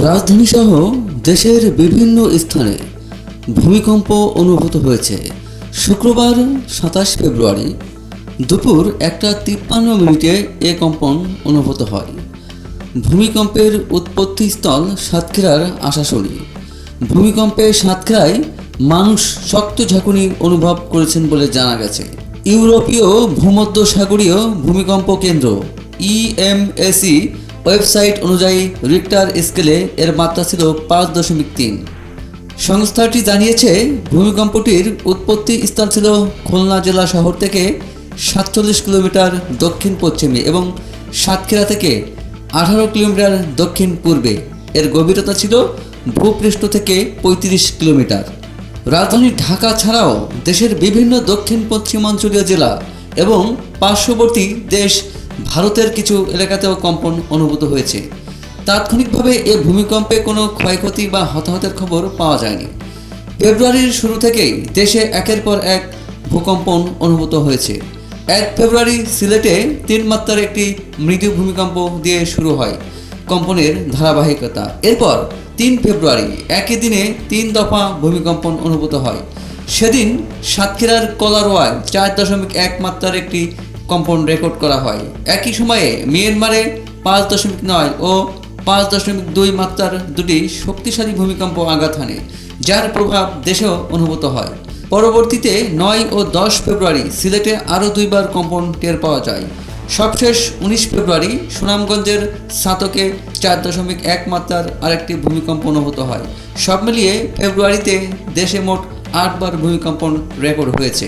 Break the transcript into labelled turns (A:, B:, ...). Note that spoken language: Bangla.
A: রাজধানী সহ দেশের বিভিন্ন স্থানে ভূমিকম্প অনুভূত হয়েছে। শুক্রবার ২৭ ফেব্রুয়ারি দুপুর ১:৫৩ এ কম্পন অনুভূত হয়। ভূমিকম্পের উৎপত্তিস্থল সাতক্ষীরার আশাশুনি। ভূমিকম্পে সাতক্ষীরায় মানুষ শক্ত ঝাঁকুনি অনুভব করেছেন বলে জানা গেছে। ইউরোপীয় ভূমধ্যসাগরীয় ভূমিকম্প কেন্দ্র ইএমএসি ওয়েবসাইট অনুযায়ী রিক্টার স্কেলে এর মাত্রা ছিল ৫.৩। সংস্থাটি জানিয়েছে ভূমিকম্পটির উৎপত্তি স্থল ছিল খুলনা জেলা শহর থেকে ৪৭ কিলোমিটার দক্ষিণ পশ্চিমে এবং সাতক্ষীরা থেকে ১৮ কিলোমিটার দক্ষিণ পূর্বে। এর গভীরতা ছিল ভূপৃষ্ঠ থেকে ৩৫ কিলোমিটার। রাজধানী ঢাকা ছাড়াও দেশের বিভিন্ন দক্ষিণ পশ্চিমাঞ্চলীয় জেলা এবং পার্শ্ববর্তী দেশ ভারতের কিছু এলাকাতেও কম্পন অনুভূত হয়েছে। তাৎক্ষণিকভাবে এ ভূমিকম্পে কোনো ক্ষয়ক্ষতি বা হতাহতের খবর পাওয়া যায়নি। ফেব্রুয়ারির শুরু থেকেই দেশে একের পর এক ভূকম্পন অনুভূত হয়েছে। ১ ফেব্রুয়ারি সিলেটে ৩ মাত্রার একটি মৃদু ভূমিকম্প দিয়ে শুরু হয় কম্পনের ধারাবাহিকতা। এরপর ৩ ফেব্রুয়ারি একই দিনে ৩ দফা ভূমিকম্পন অনুভূত হয়। সেদিন সাতক্ষীরার কলারোয়ায় ৪.১ মাত্রার একটি কম্পন রেকর্ড করা হয়। একই সময়ে মিয়ানমারে ৫.৯ ও ৫.২ মাত্রার দুটি শক্তিশালী ভূমিকম্প আঘাত হানে, যার প্রভাব দেশেও অনুভূত হয়। পরবর্তীতে ৯ ও ১০ ফেব্রুয়ারি সিলেটে আরও ২বার কম্পন টের পাওয়া যায়। সবশেষ ১৯ ফেব্রুয়ারি সুনামগঞ্জের সাতকে ৪.১ মাত্রার আরেকটি ভূমিকম্প অনুভূত হয়। সব মিলিয়ে ফেব্রুয়ারিতে দেশে মোট ৮বার ভূমিকম্পন রেকর্ড হয়েছে।